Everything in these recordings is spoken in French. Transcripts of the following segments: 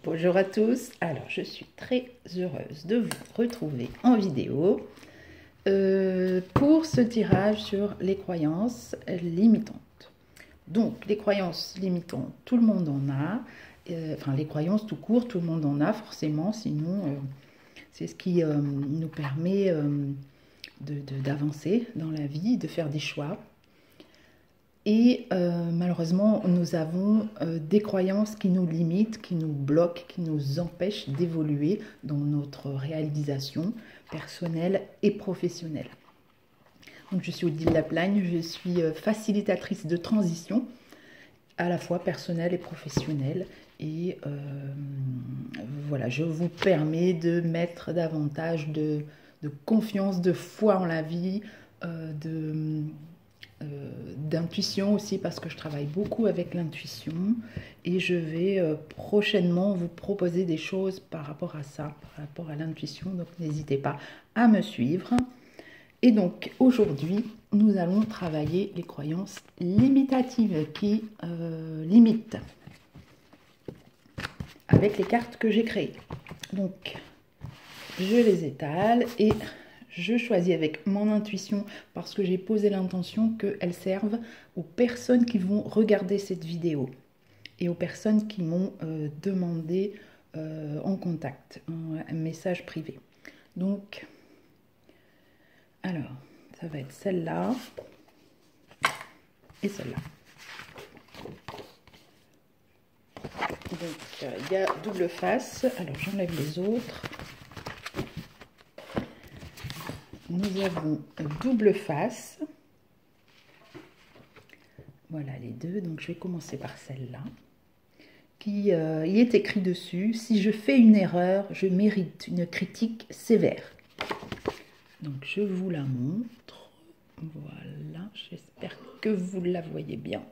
Bonjour à tous, alors je suis très heureuse de vous retrouver en vidéo pour ce tirage sur les croyances limitantes. Donc les croyances limitantes, tout le monde en a, enfin les croyances tout court, tout le monde en a forcément, sinon c'est ce qui nous permet d'avancer dans la vie, de faire des choix. Et malheureusement, nous avons des croyances qui nous limitent, qui nous bloquent, qui nous empêchent d'évoluer dans notre réalisation personnelle et professionnelle. Donc, je suis Odile Laplagne, je suis facilitatrice de transition, à la fois personnelle et professionnelle. Et voilà, je vous permets de mettre davantage de confiance, de foi en la vie, d'intuition aussi, parce que je travaille beaucoup avec l'intuition et je vais prochainement vous proposer des choses par rapport à ça, par rapport à l'intuition, donc n'hésitez pas à me suivre. Et donc aujourd'hui nous allons travailler les croyances limitatives qui limitent avec les cartes que j'ai créées. Donc je les étale et je choisis avec mon intuition parce que j'ai posé l'intention qu'elles servent aux personnes qui vont regarder cette vidéo et aux personnes qui m'ont demandé en contact, un message privé. Donc, alors, ça va être celle-là et celle-là. Donc, il y a double face. Alors, j'enlève les autres. Nous avons double face. Voilà les deux. Donc je vais commencer par celle-là. Qui y est écrit dessus: si je fais une erreur, je mérite une critique sévère. Donc je vous la montre. Voilà, j'espère que vous la voyez bien.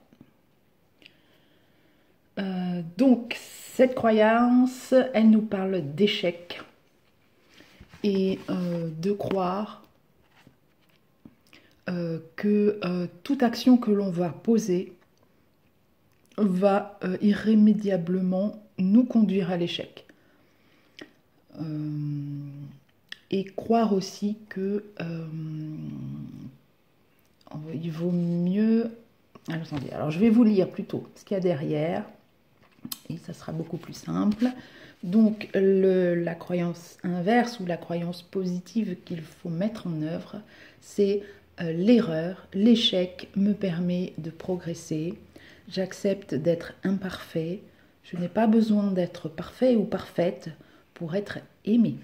Donc cette croyance, elle nous parle d'échec et de croire que toute action que l'on va poser va irrémédiablement nous conduire à l'échec. Et croire aussi que il vaut mieux... Attendez, alors je vais vous lire plutôt ce qu'il y a derrière et ça sera beaucoup plus simple. Donc la croyance inverse ou la croyance positive qu'il faut mettre en œuvre, c'est l'erreur, l'échec me permet de progresser. J'accepte d'être imparfait. Je n'ai pas besoin d'être parfait ou parfaite pour être aimé.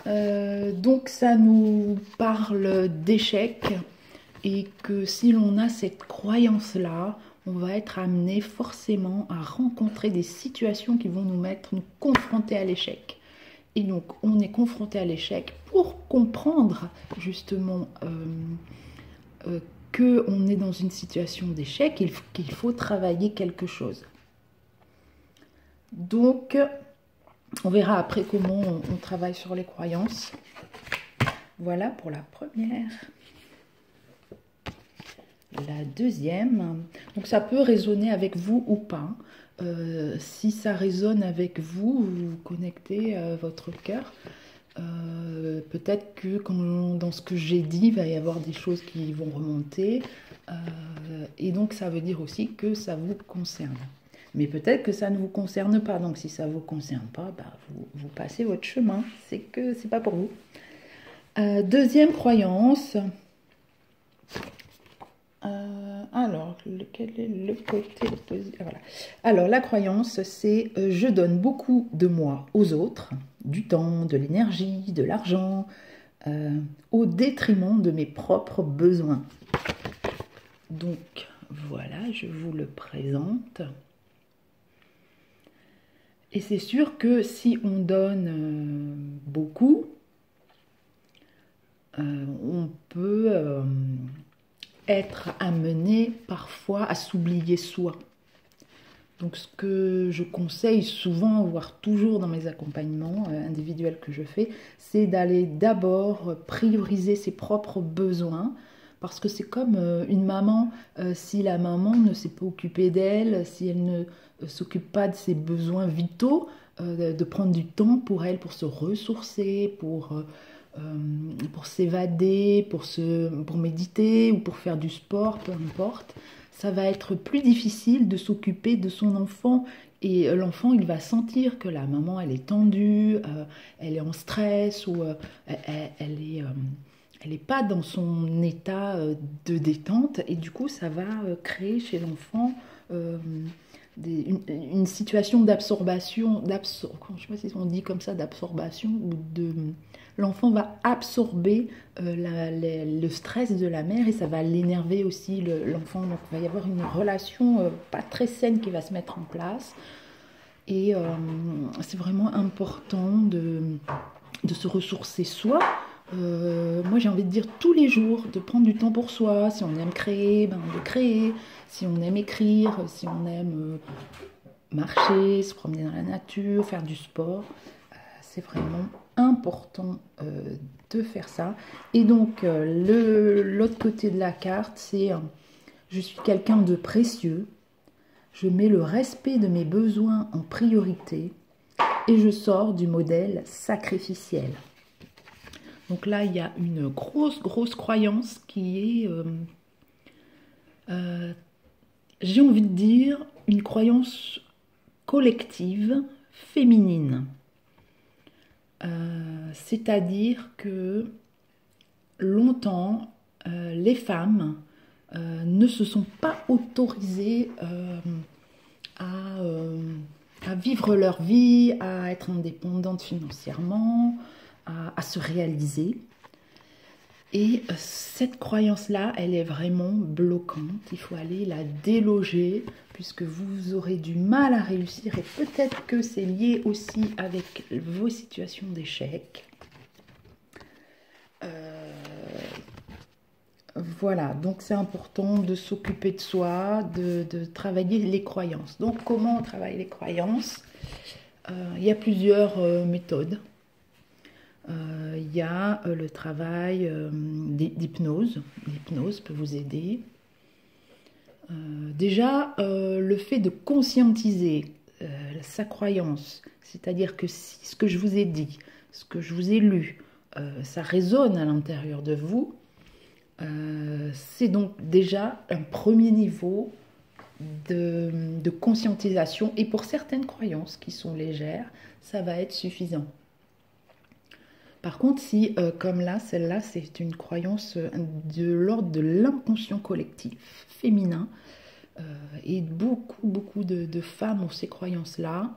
Donc ça nous parle d'échec et que si l'on a cette croyance-là, on va être amené forcément à rencontrer des situations qui vont nous confronter à l'échec. Et donc, on est confronté à l'échec pour comprendre justement qu'on est dans une situation d'échec et qu'il faut travailler quelque chose. Donc, on verra après comment on travaille sur les croyances. Voilà pour la première. La deuxième, donc ça peut résonner avec vous ou pas. Si ça résonne avec vous, vous connectez à votre cœur. Peut-être que dans ce que j'ai dit, il va y avoir des choses qui vont remonter. Et donc ça veut dire aussi que ça vous concerne. Mais peut-être que ça ne vous concerne pas. Donc si ça ne vous concerne pas, bah, vous passez votre chemin. C'est que c'est pas pour vous. Deuxième croyance. Alors, quel est le côté opposé? Voilà. Alors, la croyance, c'est je donne beaucoup de moi aux autres, du temps, de l'énergie, de l'argent, au détriment de mes propres besoins. Donc, voilà, je vous le présente. Et c'est sûr que si on donne beaucoup, on peut... être amené parfois à s'oublier soi. Donc ce que je conseille souvent, voire toujours dans mes accompagnements individuels que je fais, c'est d'aller d'abord prioriser ses propres besoins Parce que c'est comme une maman, si la maman ne s'est pas occupée d'elle, si elle ne s'occupe pas de ses besoins vitaux, de prendre du temps pour elle, pour se ressourcer, pour s'évader, pour méditer ou pour faire du sport, peu importe, ça va être plus difficile de s'occuper de son enfant. Et l'enfant, il va sentir que la maman, elle est tendue, elle est en stress ou elle n'est pas dans son état de détente. Et du coup, ça va créer chez l'enfant une situation d'absorption, je ne sais pas si on dit comme ça, d'absorption, ou de... L'enfant va absorber le stress de la mère et ça va l'énerver aussi, l'enfant. Donc il va y avoir une relation pas très saine qui va se mettre en place. Et c'est vraiment important de se ressourcer soi. Moi j'ai envie de dire tous les jours, de prendre du temps pour soi. Si on aime créer, ben, de créer. Si on aime écrire, si on aime marcher, se promener dans la nature, faire du sport, c'est vraiment important de faire ça. Et donc l'autre côté de la carte, c'est je suis quelqu'un de précieux, je mets le respect de mes besoins en priorité et je sors du modèle sacrificiel. Donc là, il y a une grosse croyance qui est, j'ai envie de dire, une croyance collective féminine. C'est-à-dire que longtemps, les femmes ne se sont pas autorisées à vivre leur vie, à être indépendantes financièrement, à se réaliser. Et cette croyance-là, elle est vraiment bloquante. Il faut aller la déloger puisque vous aurez du mal à réussir et peut-être que c'est lié aussi avec vos situations d'échec. Voilà, donc c'est important de s'occuper de soi, de travailler les croyances. Donc comment on travaille les croyances? Il y a plusieurs méthodes. Il y a le travail d'hypnose. L'hypnose peut vous aider. Déjà, le fait de conscientiser sa croyance, c'est-à-dire que si ce que je vous ai dit, ce que je vous ai lu, ça résonne à l'intérieur de vous, c'est donc déjà un premier niveau de conscientisation. Et pour certaines croyances qui sont légères, ça va être suffisant. Par contre, si, comme là, celle-là, c'est une croyance de l'ordre de l'inconscient collectif féminin, et beaucoup de femmes ont ces croyances-là,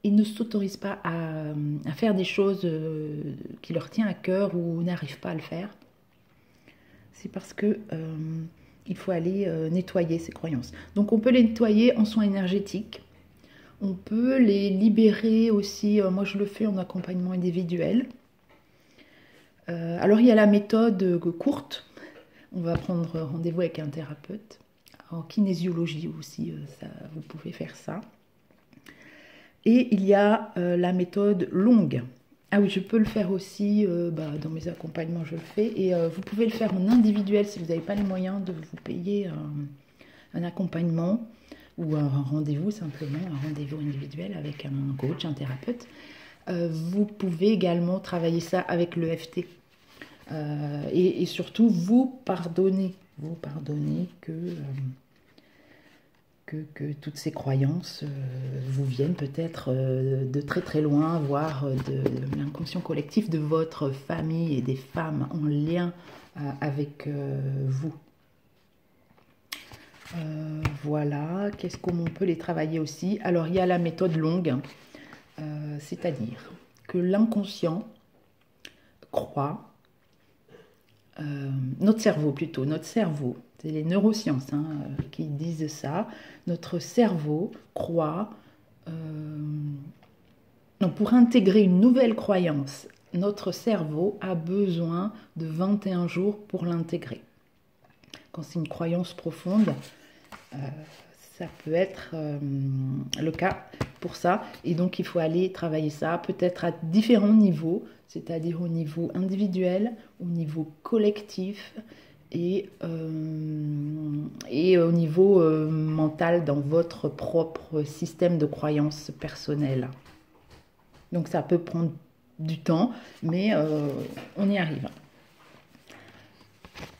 ils ne s'autorisent pas à faire des choses qui leur tiennent à cœur ou n'arrivent pas à le faire. C'est parce que il faut aller nettoyer ces croyances. Donc on peut les nettoyer en soins énergétiques. On peut les libérer aussi, moi je le fais en accompagnement individuel. Alors il y a la méthode courte, on va prendre rendez-vous avec un thérapeute. En kinésiologie aussi, vous pouvez faire ça. Et il y a la méthode longue. Ah oui, je peux le faire aussi, dans mes accompagnements je le fais. Et vous pouvez le faire en individuel si vous n'avez pas les moyens de vous payer un accompagnement ou un rendez-vous simplement, un rendez-vous individuel avec un coach, un thérapeute. Vous pouvez également travailler ça avec l'EFT. Et surtout, vous pardonnez que toutes ces croyances vous viennent peut-être de très loin, voire de l'inconscient collectif de votre famille et des femmes en lien avec vous. Voilà, comment on peut les travailler aussi? Alors, il y a la méthode longue, c'est-à-dire que l'inconscient croit, notre cerveau, c'est les neurosciences qui disent ça, notre cerveau croit, donc pour intégrer une nouvelle croyance, notre cerveau a besoin de 21 jours pour l'intégrer. Quand c'est une croyance profonde, ça peut être le cas pour ça. Et donc, il faut aller travailler ça, peut-être à différents niveaux, c'est-à-dire au niveau individuel, au niveau collectif et au niveau mental dans votre propre système de croyances personnelles. Donc ça peut prendre du temps, mais on y arrive.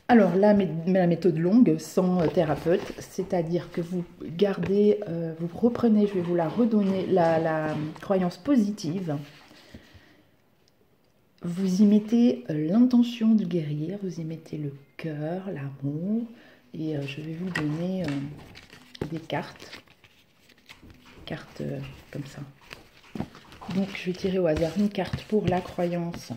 Alors la méthode longue sans thérapeute, c'est-à-dire que vous gardez, vous reprenez, je vais vous la redonner, la croyance positive. Vous y mettez l'intention de guérir, vous y mettez le cœur, l'amour, et je vais vous donner des cartes comme ça. Donc je vais tirer au hasard une carte pour la croyance.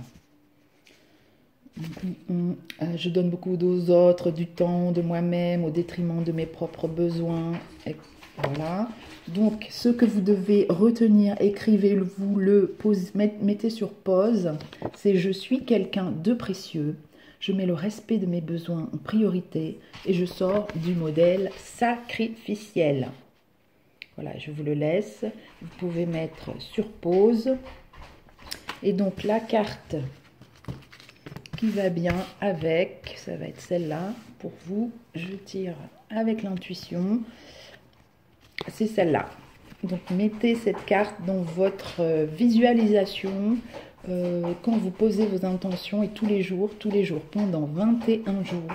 Je donne beaucoup aux autres, du temps, de moi-même, au détriment de mes propres besoins. Et voilà. Donc, ce que vous devez retenir, écrivez-vous le, mettez sur pause. C'est « Je suis quelqu'un de précieux. Je mets le respect de mes besoins en priorité et je sors du modèle sacrificiel. » Voilà, je vous le laisse. Vous pouvez mettre sur pause. Et donc, la carte qui va bien avec, ça va être celle-là pour vous. Je tire avec l'intuition. C'est celle-là. Donc mettez cette carte dans votre visualisation quand vous posez vos intentions, et tous les jours, pendant 21 jours,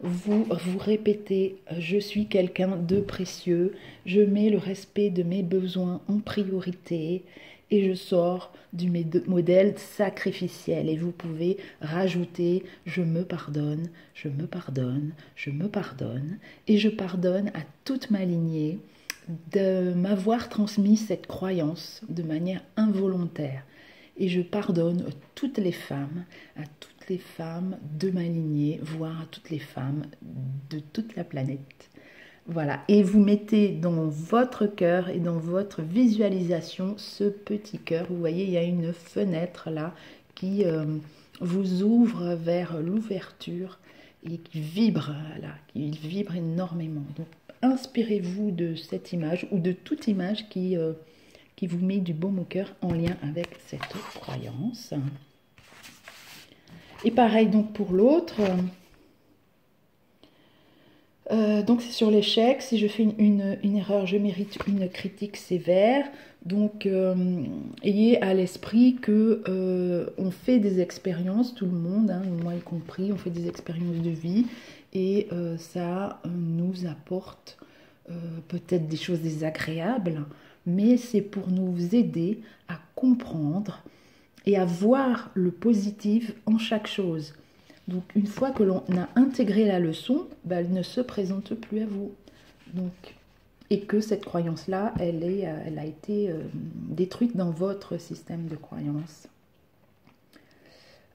vous répétez « Je suis quelqu'un de précieux, je mets le respect de mes besoins en priorité et je sors du modèle sacrificiel ». Et vous pouvez rajouter « Je me pardonne, je me pardonne, je me pardonne et je pardonne à toute ma lignée de m'avoir transmis cette croyance de manière involontaire. Et je pardonne à toutes les femmes de ma lignée, voire à toutes les femmes de toute la planète. » Voilà, et vous mettez dans votre cœur et dans votre visualisation ce petit cœur. Vous voyez, il y a une fenêtre là qui vous ouvre vers l'ouverture et qui vibre, là, qui vibre énormément. Donc, inspirez-vous de cette image ou de toute image qui vous met du baume au cœur en lien avec cette croyance. Et pareil donc pour l'autre. Donc c'est sur l'échec. Si je fais une erreur, je mérite une critique sévère. Donc ayez à l'esprit que on fait des expériences, tout le monde, hein, moi y compris, on fait des expériences de vie et ça nous apporte peut-être des choses désagréables, mais c'est pour nous aider à comprendre et à voir le positif en chaque chose. Donc une fois que l'on a intégré la leçon, ben, elle ne se présente plus à vous. Donc, et que cette croyance-là, elle a été détruite dans votre système de croyances.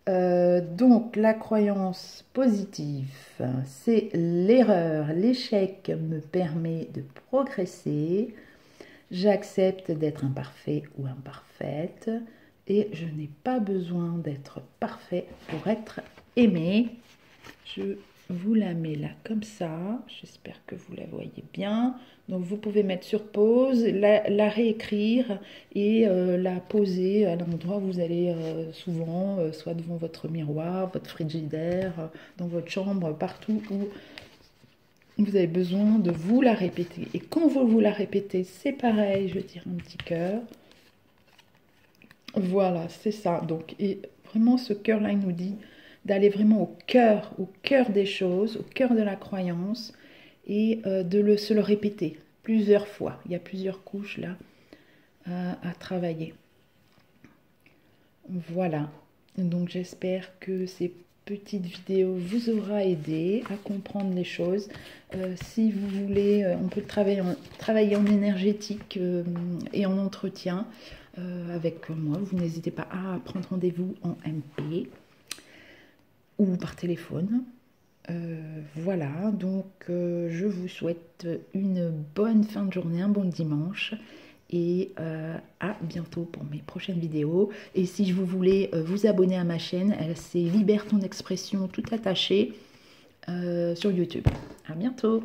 Donc la croyance positive, c'est l'erreur, l'échec me permet de progresser, j'accepte d'être imparfait ou imparfaite et je n'ai pas besoin d'être parfait pour être aimé. Je vous la mets là comme ça, j'espère que vous la voyez bien. Donc vous pouvez mettre sur pause, la réécrire et la poser à l'endroit où vous allez souvent, soit devant votre miroir, votre frigidaire, dans votre chambre, partout où vous avez besoin de vous la répéter. Et quand vous la répétez, c'est pareil, je tire un petit cœur. Voilà, c'est ça. Donc, et vraiment ce cœur-là, il nous dit d'aller vraiment au cœur des choses, au cœur de la croyance et se le répéter plusieurs fois. Il y a plusieurs couches là à travailler. Voilà, donc j'espère que ces petites vidéos vous aura aidé à comprendre les choses. Si vous voulez, on peut travailler en énergétique et en entretien avec moi. Vous n'hésitez pas à prendre rendez-vous en MP ou par téléphone. Voilà, donc je vous souhaite une bonne fin de journée, un bon dimanche et à bientôt pour mes prochaines vidéos. Et si vous voulez vous abonner à ma chaîne, c'est Libère ton expression tout attaché sur YouTube. À bientôt.